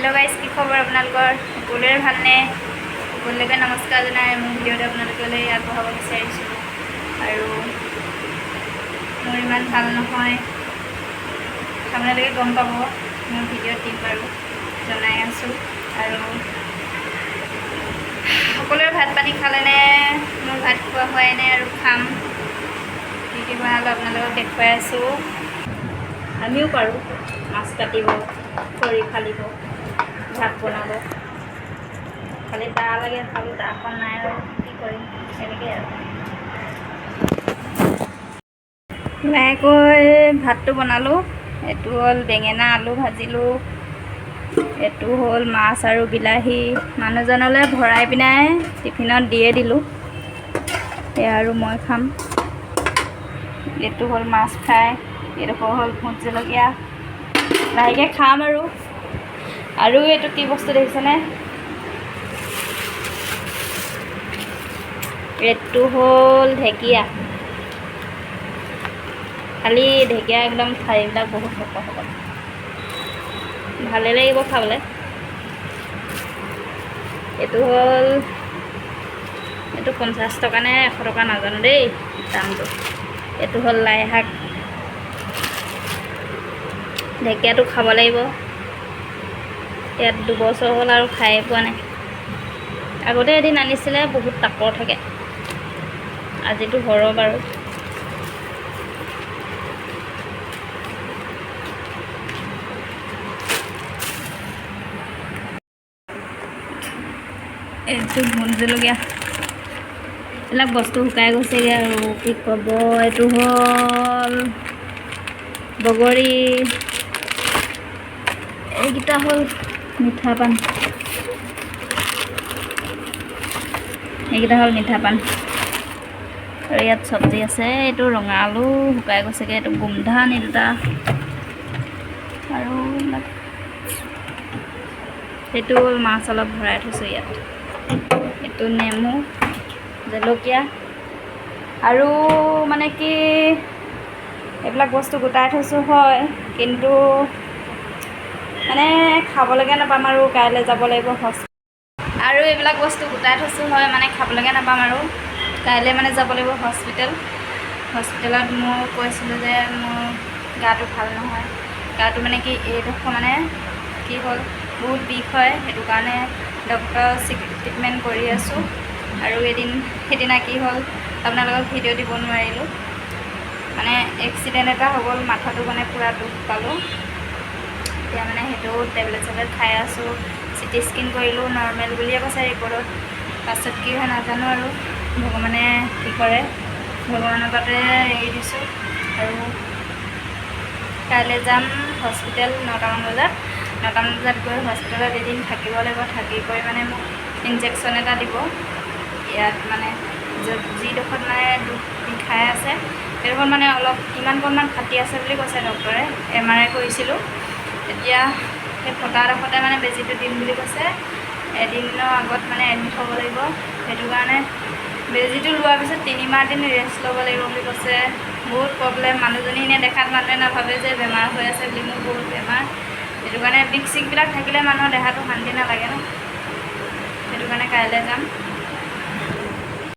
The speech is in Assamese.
हेलो गाइस की खबर আপোনালোকৰ সকলোৰে ভালনে সকলোকে নমস্কাৰ জনাই মোৰ ভিডিঅ'টো আপোনালোকলৈ আগবঢ়াব বিচাৰিছোঁ আৰু মোৰ ইমান ভাল নহয় আপোনালোকে গম পাব মোৰ ভিডিঅ'ত দিম বাৰু জনাই আছোঁ আৰু সকলোৰে ভাত পানী খালেনে মোৰ ভাত খোৱা হোৱাই নাই আৰু খাম কি কি বনালোঁ আপোনালোকক দেখুৱাই আছোঁ আমিও পাৰোঁ মাছ কাটিব খৰি ফালিব ভাত বনাব খালি দা লাগে খালি দাখন নাই আৰু কি কৰিম এনেকৈ আৰু লাহেকৈ ভাতটো বনালোঁ এইটো হ'ল বেঙেনা আলু ভাজিলোঁ এইটো হ'ল মাছ আৰু বিলাহী মানুহজনলৈ ভৰাই পিনাই টিফিনত দিয়ে দিলোঁ এয়া আৰু মই খাম এইটো হ'ল মাছ ফ্ৰাই এইডোখৰ হ'ল ভোট জলকীয়া লাহেকৈ খাম আৰু এইটো কি বস্তু দেখিছেনে এইটো হ'ল ঢেকীয়া খালি ঢেকীয়া একদম ঠাৰিবিলাক বহুত শকত শকত ভালেই লাগিব খাবলৈ এইটো হ'ল এইটো 50 টকা নে 100 টকা নাজানো দেই দামটো এইটো হ'ল লাই শাক ঢেকীয়াটো খাব লাগিব ইয়াত 2 বছৰ হ'ল আৰু খাই পোৱা নাই আগতে এদিন আনিছিলে বহুত তাকৰ থাকে আজিতো সৰহ বাৰু এইটো ভোট জলকীয়া এইবিলাক বস্তু শুকাই গৈছেগৈ আৰু কি ক'ব এইটো হ'ল বগৰী এইকেইটা হ'ল মিঠা পান এইকেইটা হ'ল মিঠা পান আৰু ইয়াত চব্জি আছে এইটো ৰঙা আলু শুকাই গৈছেগৈ এইটো গোমধান এই দুটা আৰু এইটো হ'ল মাছ অলপ ভৰাই থৈছোঁ ইয়াত এইটো নেমু জলকীয়া আৰু মানে কি এইবিলাক বস্তু গোটাই থৈছোঁ হয় কিন্তু মানে খাবলৈকে নাপাম আৰু কাইলৈ যাব লাগিব আৰু এইবিলাক বস্তু গোটাই থৈছোঁ হয় মানে খাবলৈকে নাপাম আৰু কাইলৈ মানে যাব লাগিব হস্পিটেলত মই কৈছিলোঁ যে মোৰ গাটো ভাল নহয় গাটো মানে কি এইডোখৰ মানে কি হ'ল বহুত বিষ হয় সেইটো কাৰণে ডক্টৰৰ ট্ৰিটমেণ্ট কৰি আছোঁ আৰু সেইদিনা কি হ'ল আপোনালোকক ভিডিঅ' দিব নোৱাৰিলোঁ মানে এক্সিডেণ্ট এটা হৈ গ'ল মাথাটো মানে পূৰা দুখ পালোঁ এতিয়া মানে সেইটো টেবলেট খাই আছোঁ চিটি স্কেন কৰিলোঁ নৰ্মেল বুলিয়ে কৈছে ৰিপৰ্টত পাছত কি হয় নাজানো আৰু ভগৱানে কি কৰে ভগৱানৰ তাতে এৰি দিছোঁ আৰু কাইলৈ যাম হস্পিটেল 9টামান বজাত গৈ হস্পিটেলত এদিন থাকিব লাগিব থাকি কৰি মানে মোক ইনজেকশ্যন এটা দিব ইয়াত মানে যিডোখৰত মানে দুখ বিষাই আছে সেইডোখৰত মানে অলপ ইমানকণমান ফাটি আছে বুলি কৈছে ডক্টৰে MRI কৰিছিলোঁ এতিয়া সেই ফটাডোখৰতে মানে বেজীটো দিম বুলি কৈছে এদিনৰ আগত মানে এডমিট হ'ব লাগিব সেইটো কাৰণে বেজীটো লোৱাৰ পিছত 3 মাহ দিন ৰেষ্ট ল'ব লাগিব বুলি কৈছে বহুত প্ৰব্লেম মানুহজনী এনেই দেখাত মানুহে নাভাবে যে বেমাৰ হৈ আছে বুলি মোৰ বহুত বেমাৰ সেইটো কাৰণে বিষ চিকবিলাক থাকিলে মানুহৰ দেহাটো শান্তি নালাগে ন সেইটো কাৰণে কাইলৈ যাম